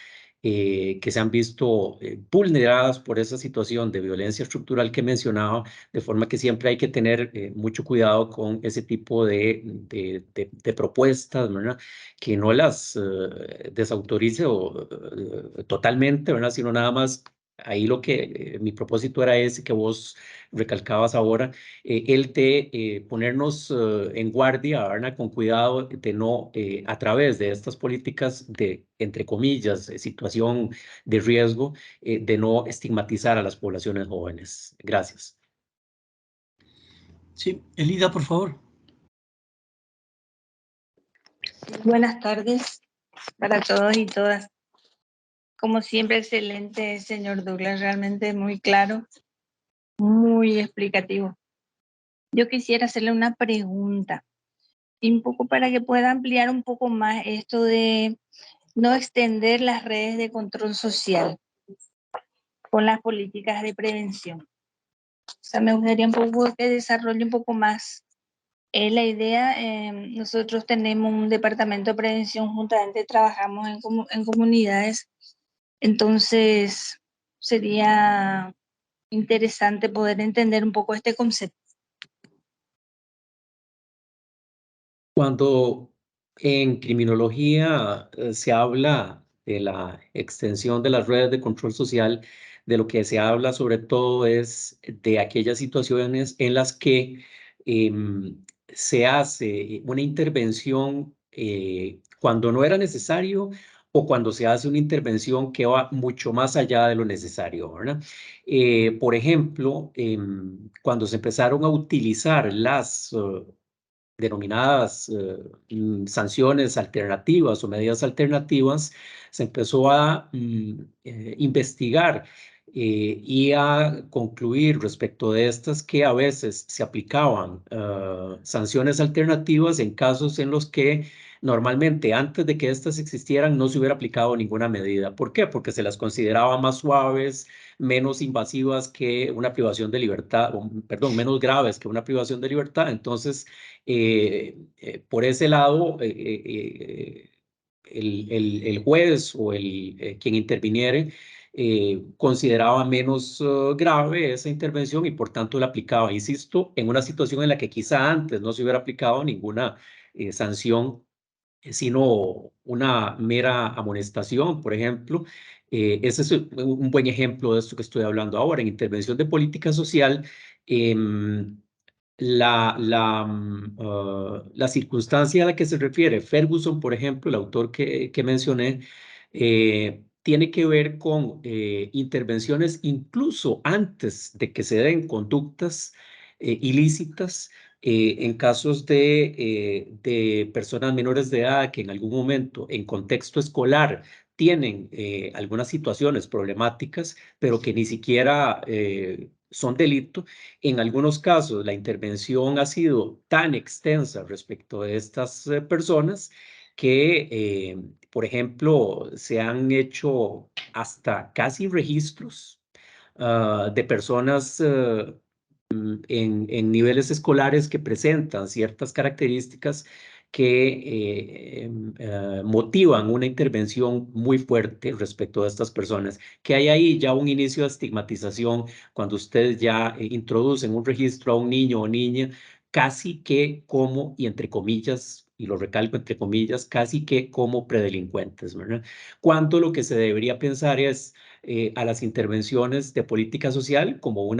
que se han visto vulneradas por esa situación de violencia estructural que mencionaba, de forma que siempre hay que tener mucho cuidado con ese tipo de propuestas, ¿verdad? Que no las desautorice totalmente, ¿verdad? Sino nada más. Ahí lo que mi propósito era ese que vos recalcabas ahora, el de ponernos en guardia, ¿verdad? Con cuidado de no, a través de estas políticas de, entre comillas, situación de riesgo, de no estigmatizar a las poblaciones jóvenes. Gracias. Sí, Elida, por favor. Buenas tardes para todos y todas. Como siempre, excelente, señor Douglas, realmente muy claro, muy explicativo. Yo quisiera hacerle una pregunta, y un poco para que pueda ampliar un poco más esto de no extender las redes de control social con las políticas de prevención. O sea, me gustaría un poco que desarrolle un poco más la idea. Nosotros tenemos un departamento de prevención, juntamente trabajamos en comunidades, entonces sería interesante poder entender un poco este concepto. Cuando en criminología se habla de la extensión de las redes de control social, de lo que se habla sobre todo es de aquellas situaciones en las que se hace una intervención cuando no era necesario o cuando se hace una intervención que va mucho más allá de lo necesario, ¿verdad? Por ejemplo, cuando se empezaron a utilizar las denominadas sanciones alternativas o medidas alternativas, se empezó a investigar y a concluir respecto de estas que a veces se aplicaban sanciones alternativas en casos en los que normalmente antes de que estas existieran no se hubiera aplicado ninguna medida. ¿Por qué? Porque se las consideraba más suaves, menos invasivas que una privación de libertad, perdón, menos graves que una privación de libertad. Entonces, por ese lado, el juez o quien interviniere consideraba menos grave esa intervención y por tanto la aplicaba, insisto, en una situación en la que quizá antes no se hubiera aplicado ninguna sanción, sino una mera amonestación, por ejemplo. Ese es un buen ejemplo de esto que estoy hablando ahora. En intervención de política social, la circunstancia a la que se refiere Ferguson, por ejemplo, el autor que mencioné, tiene que ver con intervenciones incluso antes de que se den conductas ilícitas en casos de personas menores de edad que en algún momento en contexto escolar tienen algunas situaciones problemáticas, pero que ni siquiera son delito. En algunos casos, la intervención ha sido tan extensa respecto de estas personas que, por ejemplo, se han hecho hasta casi registros de personas en niveles escolares que presentan ciertas características que motivan una intervención muy fuerte respecto a estas personas, que hay ahí ya un inicio de estigmatización cuando ustedes ya introducen un registro a un niño o niña casi que como, y entre comillas, y lo recalco entre comillas, casi que como predelincuentes, ¿verdad? Cuando lo que se debería pensar es a las intervenciones de política social como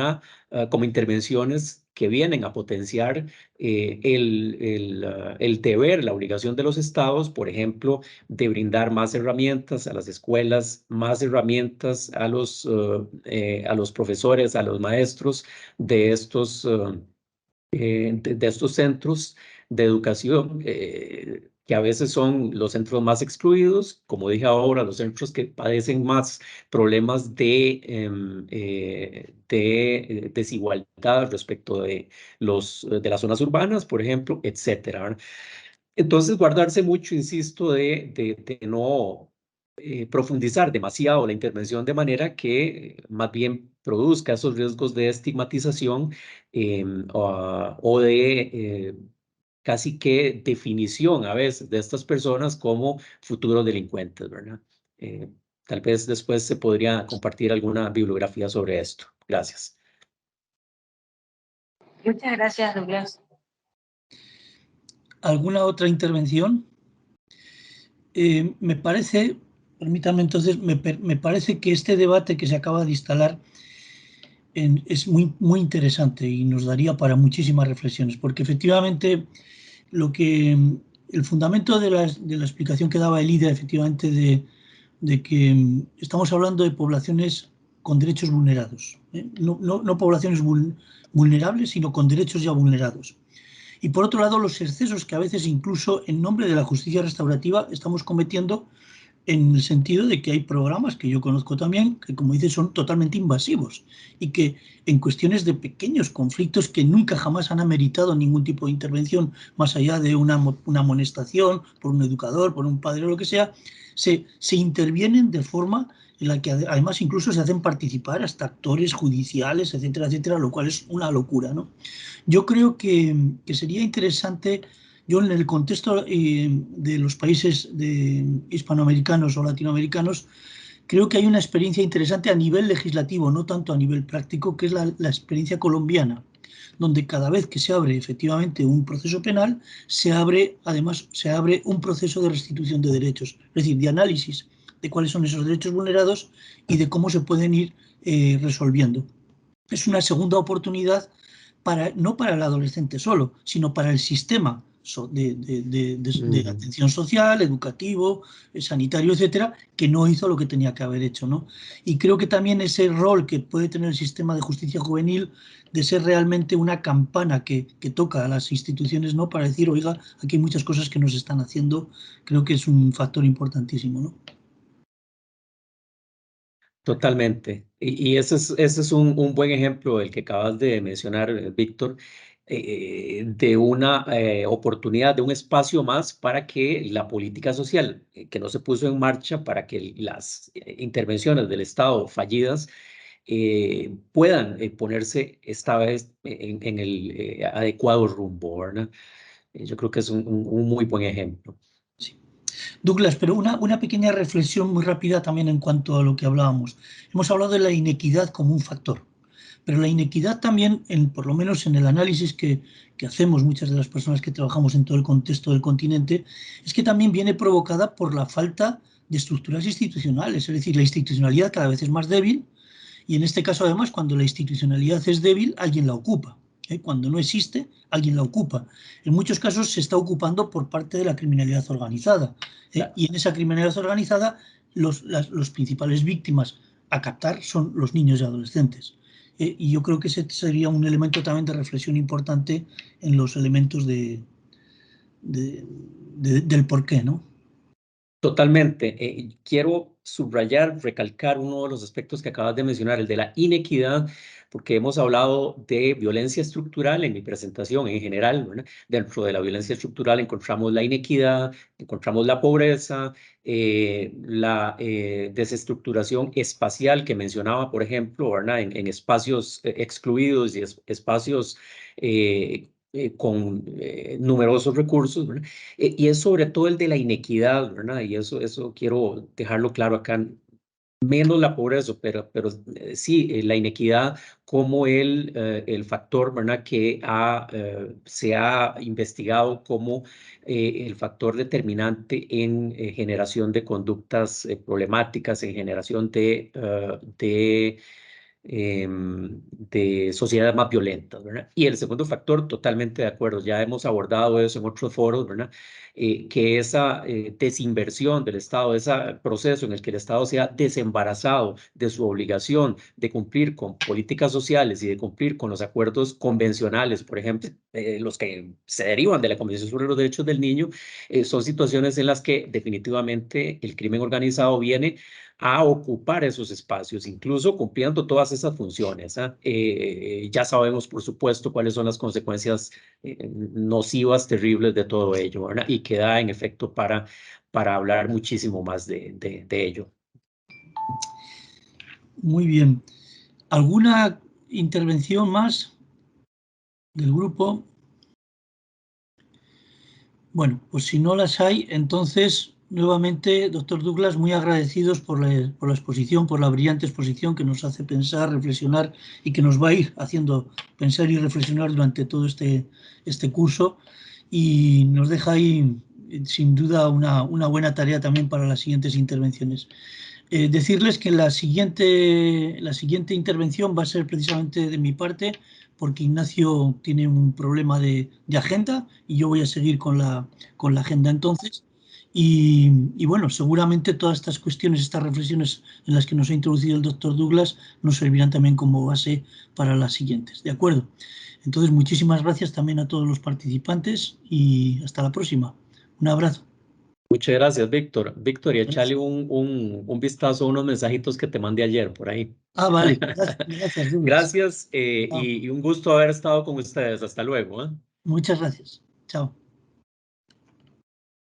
intervenciones que vienen a potenciar el deber, la obligación de los estados, por ejemplo, de brindar más herramientas a las escuelas, más herramientas a los profesores, a los maestros de estos centros de educación, que a veces son los centros más excluidos, como dije ahora, los centros que padecen más problemas de desigualdad respecto de las zonas urbanas, por ejemplo, etcétera, ¿verdad? Entonces, guardarse mucho, insisto, de no profundizar demasiado la intervención de manera que más bien produzca esos riesgos de estigmatización o de casi que definición a veces de estas personas como futuros delincuentes, ¿verdad? Tal vez después se podría compartir alguna bibliografía sobre esto. Gracias. Muchas gracias, Douglas. ¿Alguna otra intervención? Me parece, permítame entonces, me parece que este debate que se acaba de instalar es muy, muy interesante y nos daría para muchísimas reflexiones, porque efectivamente el fundamento de la explicación que daba Elida, efectivamente, de que estamos hablando de poblaciones con derechos vulnerados, no poblaciones vulnerables, sino con derechos ya vulnerados. Y por otro lado, los excesos que a veces incluso en nombre de la justicia restaurativa estamos cometiendo, en el sentido de que hay programas que yo conozco también que, como dices, son totalmente invasivos y que en cuestiones de pequeños conflictos que nunca jamás han ameritado ningún tipo de intervención más allá de una amonestación por un educador, por un padre o lo que sea, se intervienen de forma en la que además incluso se hacen participar hasta actores judiciales, etcétera, etcétera, lo cual es una locura, ¿no? Yo creo que sería interesante. Yo, en el contexto de los países hispanoamericanos o latinoamericanos, creo que hay una experiencia interesante a nivel legislativo, no tanto a nivel práctico, que es la experiencia colombiana, donde cada vez que se abre efectivamente un proceso penal, además se abre un proceso de restitución de derechos, es decir, de análisis de cuáles son esos derechos vulnerados y de cómo se pueden ir resolviendo. Es una segunda oportunidad no para el adolescente solo, sino para el sistema de atención social, educativo, sanitario, etcétera, que no hizo lo que tenía que haber hecho, ¿no? Y creo que también ese rol que puede tener el sistema de justicia juvenil de ser realmente una campana que toca a las instituciones, ¿no? Para decir, oiga, aquí hay muchas cosas que nos están haciendo, creo que es un factor importantísimo, ¿no? Totalmente. Y ese es un buen ejemplo, el que acabas de mencionar, Víctor, de una oportunidad, de un espacio más para que la política social que no se puso en marcha, para que las intervenciones del Estado fallidas puedan ponerse esta vez en el adecuado rumbo, ¿verdad? Yo creo que es un muy buen ejemplo. Sí. Douglas, pero una pequeña reflexión muy rápida también en cuanto a lo que hablábamos. Hemos hablado de la inequidad como un factor, pero la inequidad también, por lo menos en el análisis que hacemos muchas de las personas que trabajamos en todo el contexto del continente, es que también viene provocada por la falta de estructuras institucionales, es decir, la institucionalidad cada vez es más débil y en este caso además cuando la institucionalidad es débil, alguien la ocupa. Cuando no existe, alguien la ocupa. En muchos casos se está ocupando por parte de la criminalidad organizada. Claro. Y en esa criminalidad organizada los principales víctimas a captar son los niños y adolescentes. Y yo creo que ese sería un elemento también de reflexión importante en los elementos del porqué, ¿no? Totalmente. Quiero subrayar, recalcar uno de los aspectos que acabas de mencionar, el de la inequidad, porque hemos hablado de violencia estructural en mi presentación en general, ¿verdad? Dentro de la violencia estructural encontramos la inequidad, encontramos la pobreza, la desestructuración espacial que mencionaba, por ejemplo, ¿verdad? En espacios excluidos y espacios con numerosos recursos, ¿verdad? Y es sobre todo el de la inequidad, ¿verdad? Y eso quiero dejarlo claro acá. Menos la pobreza, pero sí, la inequidad como el factor, ¿verdad? Que se ha investigado como el factor determinante en generación de conductas problemáticas, en generación de sociedades más violentas, ¿verdad? Y el segundo factor, totalmente de acuerdo, ya hemos abordado eso en otros foros, ¿verdad? Que esa desinversión del Estado, ese proceso en el que el Estado se ha desembarazado de su obligación de cumplir con políticas sociales y de cumplir con los acuerdos convencionales, por ejemplo, los que se derivan de la Convención sobre los Derechos del Niño, son situaciones en las que definitivamente el crimen organizado viene a ocupar esos espacios, incluso cumpliendo todas esas funciones. Ya sabemos, por supuesto, cuáles son las consecuencias nocivas, terribles de todo ello, ¿verdad? Y queda en efecto para hablar muchísimo más de ello. Muy bien. ¿Alguna intervención más del grupo? Bueno, pues si no las hay, entonces nuevamente, doctor Douglas, muy agradecidos por la exposición, por la brillante exposición que nos hace pensar, reflexionar y que nos va a ir haciendo pensar y reflexionar durante todo este curso y nos deja ahí sin duda una buena tarea también para las siguientes intervenciones. Decirles que la siguiente intervención va a ser precisamente de mi parte, porque Ignacio tiene un problema de agenda y yo voy a seguir con la agenda entonces. Y bueno, seguramente todas estas cuestiones, estas reflexiones en las que nos ha introducido el doctor Douglas nos servirán también como base para las siguientes. ¿De acuerdo? Entonces, muchísimas gracias también a todos los participantes y hasta la próxima. Un abrazo. Muchas gracias, Víctor. Víctor, y échale un vistazo a unos mensajitos que te mandé ayer por ahí. Ah, vale. Gracias, Douglas. Gracias y un gusto haber estado con ustedes. Hasta luego. Muchas gracias. Chao.